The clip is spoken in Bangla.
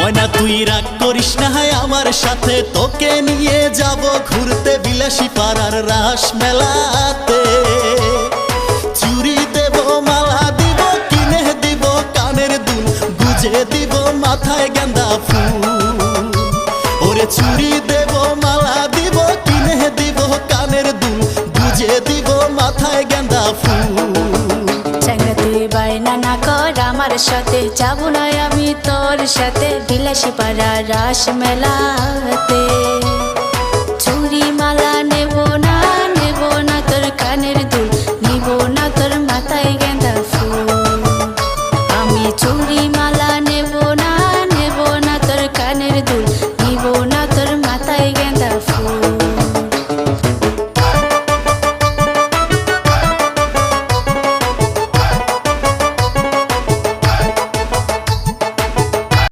ময়না তুই রাগ করিস না আমার সাথে, তোকে নিয়ে যাব ঘুরতে বিলাসী পাড়ার রাস মেলাতে। চুড়ি দেব, মালা দিব, কিনে দিব কানের দুল, গুজে দিব মাথায় গেন্দা ফুল। ওরে চুড়ি দেব, মালা দিব, কিনে দিব কানের দুল, গুজে দিব মাথায় গেন্দা ফুল। চ্যাংড়া তুই বায়না না কর আমার সাথে, যাবো না আমি তোর সাথে বিলাসী পাড়া রাস মেলাতে।